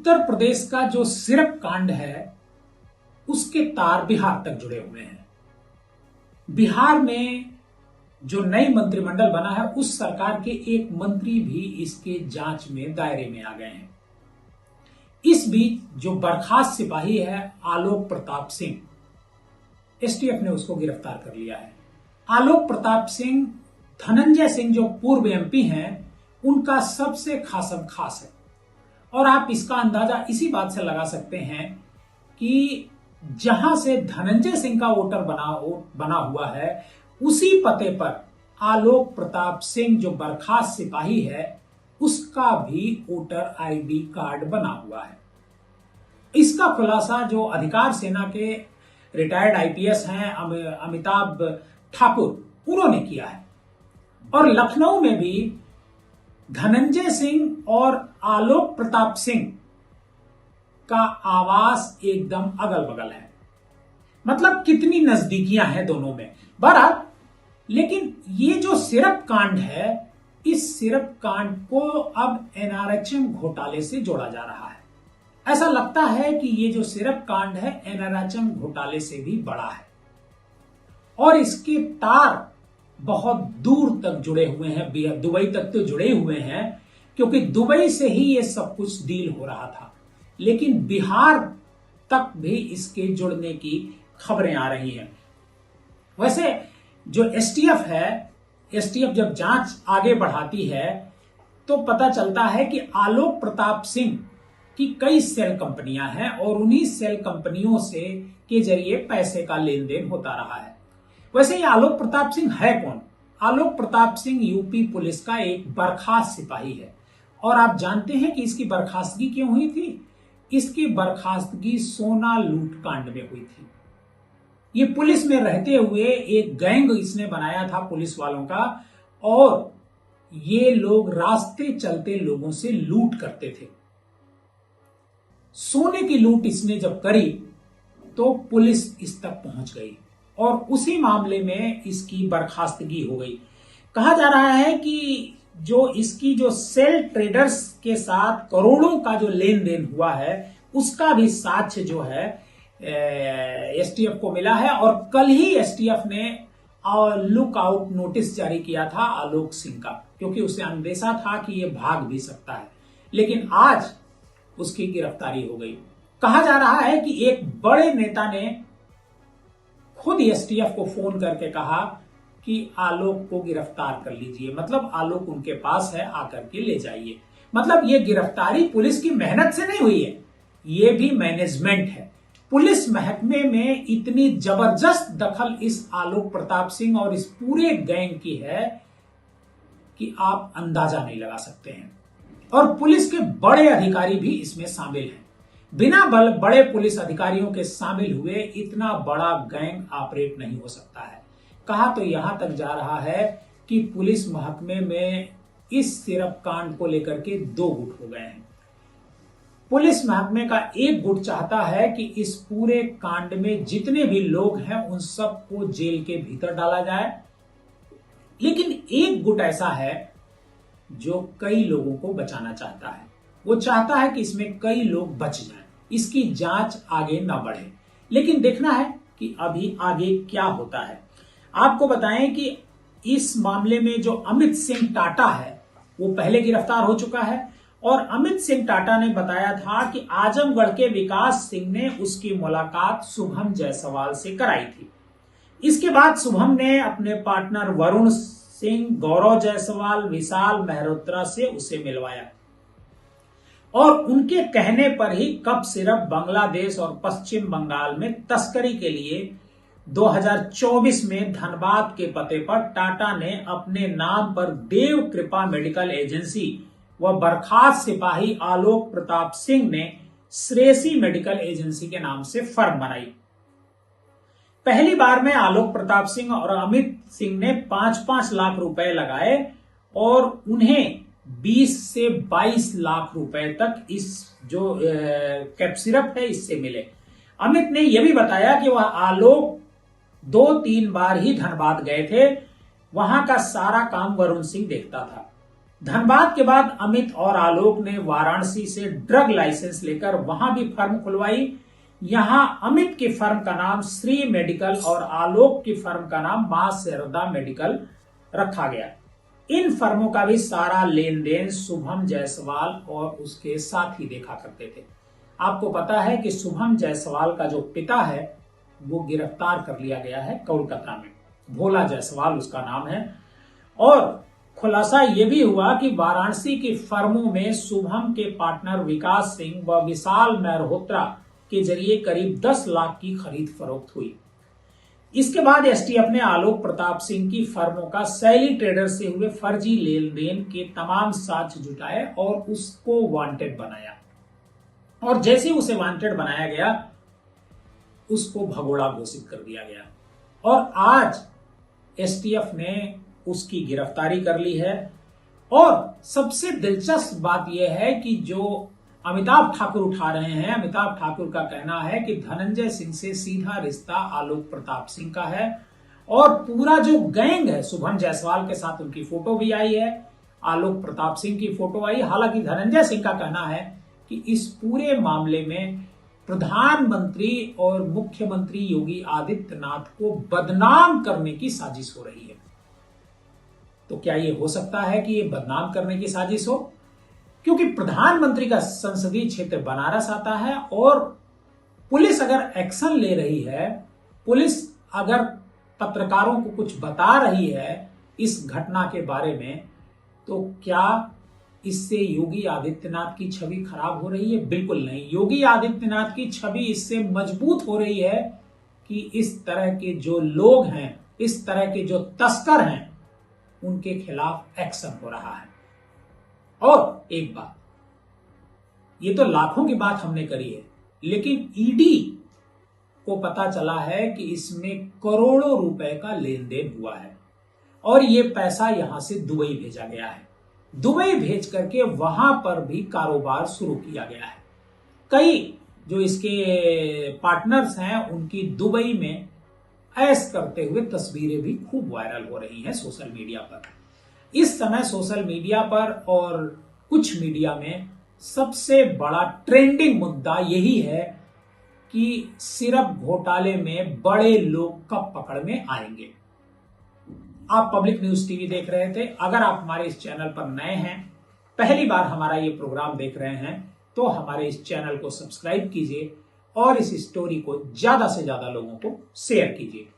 उत्तर प्रदेश का जो सिरप कांड है उसके तार बिहार तक जुड़े हुए हैं। बिहार में जो नई मंत्रिमंडल बना है उस सरकार के एक मंत्री भी इसके जांच में दायरे में आ गए हैं। इस बीच जो बर्खास्त सिपाही है आलोक प्रताप सिंह, एसटीएफ ने उसको गिरफ्तार कर लिया है। आलोक प्रताप सिंह धनंजय सिंह जो पूर्व एमपी हैं उनका सबसे खासम खास है और आप इसका अंदाजा इसी बात से लगा सकते हैं कि जहां से धनंजय सिंह का वोटर बना हुआ है उसी पते पर आलोक प्रताप सिंह जो बर्खास्त सिपाही है उसका भी वोटर आईडी कार्ड बना हुआ है। इसका खुलासा जो अधिकार सेना के रिटायर्ड आईपीएस हैं अमिताभ ठाकुर उन्होंने किया है। और लखनऊ में भी धनंजय सिंह और आलोक प्रताप सिंह का आवास एकदम अगल बगल है, मतलब कितनी नजदीकियां हैं दोनों में। बहरहाल लेकिन ये जो सिरप कांड है इस सिरप कांड को अब एनआरएचएम घोटाले से जोड़ा जा रहा है। ऐसा लगता है कि ये जो सिरप कांड है एनआरएचएम घोटाले से भी बड़ा है और इसके तार बहुत दूर तक जुड़े हुए हैं, दुबई तक तो जुड़े हुए हैं क्योंकि दुबई से ही ये सब कुछ डील हो रहा था। लेकिन बिहार तक भी इसके जुड़ने की खबरें आ रही हैं। वैसे जो एसटीएफ है, एसटीएफ जब जांच आगे बढ़ाती है तो पता चलता है कि आलोक प्रताप सिंह की कई सेल कंपनियां हैं और उन्हीं सेल कंपनियों से के जरिए पैसे का लेन देन होता रहा है। वैसे ये आलोक प्रताप सिंह है कौन? आलोक प्रताप सिंह यूपी पुलिस का एक बर्खास्त सिपाही है और आप जानते हैं कि इसकी बर्खास्तगी क्यों हुई थी? इसकी बर्खास्तगी सोना लूट कांड में हुई थी। ये पुलिस में रहते हुए एक गैंग इसने बनाया था पुलिस वालों का और ये लोग रास्ते चलते लोगों से लूट करते थे। सोने की लूट इसने जब करी तो पुलिस इस तक पहुंच गई और उसी मामले में इसकी बर्खास्तगी हो गई। कहा जा रहा है कि जो इसकी जो सेल ट्रेडर्स के साथ करोड़ों का जो लेन देन हुआ है उसका भी साक्ष्य जो है एसटीएफ को मिला है और कल ही एसटीएफ ने लुक आउट नोटिस जारी किया था आलोक सिंह का, क्योंकि उसे अंदेशा था कि यह भाग भी सकता है। लेकिन आज उसकी गिरफ्तारी हो गई। कहा जा रहा है कि एक बड़े नेता ने खुद एसटीएफ को फोन करके कहा कि आलोक को गिरफ्तार कर लीजिए, मतलब आलोक उनके पास है, आकर के ले जाइए। मतलब ये गिरफ्तारी पुलिस की मेहनत से नहीं हुई है, ये भी मैनेजमेंट है। पुलिस महकमे में इतनी जबरदस्त दखल इस आलोक प्रताप सिंह और इस पूरे गैंग की है कि आप अंदाजा नहीं लगा सकते हैं। और पुलिस के बड़े अधिकारी भी इसमें शामिल हैं। बिना बड़े पुलिस अधिकारियों के शामिल हुए इतना बड़ा गैंग ऑपरेट नहीं हो सकता है। कहा तो यहां तक जा रहा है कि पुलिस महकमे में इस सिरप कांड को लेकर के दो गुट हो गए हैं। पुलिस महकमे का एक गुट चाहता है कि इस पूरे कांड में जितने भी लोग हैं उन सबको जेल के भीतर डाला जाए, लेकिन एक गुट ऐसा है जो कई लोगों को बचाना चाहता है। वो चाहता है कि इसमें कई लोग बच जाएं, इसकी जांच आगे न बढ़े। लेकिन देखना है कि अभी आगे क्या होता है। आपको बताएं कि इस मामले में जो अमित सिंह टाटा है वो पहले गिरफ्तार हो चुका है और अमित सिंह टाटा ने बताया था कि आजमगढ़ के विकास सिंह ने उसकी मुलाकात शुभम जायसवाल से कराई थी। इसके बाद शुभम ने अपने पार्टनर वरुण सिंह, गौरव जायसवाल, विशाल मेहरोत्रा से उसे मिलवाया और उनके कहने पर ही कप सिरप बांग्लादेश और पश्चिम बंगाल में तस्करी के लिए 2024 में धनबाद के पते पर टाटा ने अपने नाम पर देव कृपा मेडिकल एजेंसी व बर्खास्त सिपाही आलोक प्रताप सिंह ने श्रेयसी मेडिकल एजेंसी के नाम से फर्म बनाई। पहली बार में आलोक प्रताप सिंह और अमित सिंह ने 5-5 लाख रुपए लगाए और उन्हें 20 से 22 लाख रुपए तक इस जो कैप सिरप है इससे मिले। अमित ने यह भी बताया कि वह आलोक 2-3 बार ही धनबाद गए थे, वहां का सारा काम वरुण सिंह देखता था। धनबाद के बाद अमित और आलोक ने वाराणसी से ड्रग लाइसेंस लेकर वहां भी फर्म खुलवाई। यहां अमित की फर्म का नाम श्री मेडिकल और आलोक की फर्म का नाम मां शारदा मेडिकल रखा गया। इन फर्मों का भी सारा लेन देन शुभम जायसवाल और उसके साथी देखा करते थे। आपको पता है कि शुभम जायसवाल का जो पिता है वो गिरफ्तार कर लिया गया है कोलकाता में। भोला जायसवाल उसका नाम है। और खुलासा यह भी हुआ कि वाराणसी की फर्मों में शुभम के पार्टनर विकास सिंह व विशाल मेहरोत्रा के जरिए करीब 10 लाख की खरीद फरोख्त हुई। इसके बाद एसटीएफ ने आलोक प्रताप सिंह की फर्मों का शैली ट्रेडर से हुए फर्जी लेन देन के तमाम साक्ष्य जुटाए और उसको वांटेड बनाया। और जैसे उसे वांटेड बनाया गया उसको भगोड़ा घोषित कर दिया गया और आज एसटीएफ ने उसकी गिरफ्तारी कर ली है। और सबसे दिलचस्प बात यह है कि जो अमिताभ ठाकुर उठा रहे हैं, अमिताभ ठाकुर का कहना है कि धनंजय सिंह से सीधा रिश्ता आलोक प्रताप सिंह का है और पूरा जो गैंग है, शुभम जायसवाल के साथ उनकी फोटो भी आई है, आलोक प्रताप सिंह की फोटो आई। हालांकि धनंजय सिंह का कहना है कि इस पूरे मामले में प्रधानमंत्री और मुख्यमंत्री योगी आदित्यनाथ को बदनाम करने की साजिश हो रही है। तो क्या यह हो सकता है कि यह बदनाम करने की साजिश हो? क्योंकि प्रधानमंत्री का संसदीय क्षेत्र बनारस आता है और पुलिस अगर एक्शन ले रही है, पुलिस अगर पत्रकारों को कुछ बता रही है इस घटना के बारे में, तो क्या इससे योगी आदित्यनाथ की छवि खराब हो रही है? बिल्कुल नहीं। योगी आदित्यनाथ की छवि इससे मजबूत हो रही है कि इस तरह के जो लोग हैं, इस तरह के जो तस्कर हैं, उनके खिलाफ एक्शन हो रहा है। और एक बात, ये तो लाखों की बात हमने करी है, लेकिन ईडी को पता चला है कि इसमें करोड़ों रुपए का लेन देन हुआ है और ये पैसा यहां से दुबई भेजा गया है। दुबई भेज करके वहां पर भी कारोबार शुरू किया गया है। कई जो इसके पार्टनर्स हैं उनकी दुबई में ऐश करते हुए तस्वीरें भी खूब वायरल हो रही हैं सोशल मीडिया पर। इस समय सोशल मीडिया पर और कुछ मीडिया में सबसे बड़ा ट्रेंडिंग मुद्दा यही है कि सिर्फ घोटाले में बड़े लोग कब पकड़ में आएंगे। आप पब्लिक न्यूज टीवी देख रहे थे। अगर आप हमारे इस चैनल पर नए हैं, पहली बार हमारा ये प्रोग्राम देख रहे हैं, तो हमारे इस चैनल को सब्सक्राइब कीजिए और इस स्टोरी को ज्यादा से ज्यादा लोगों को शेयर कीजिए।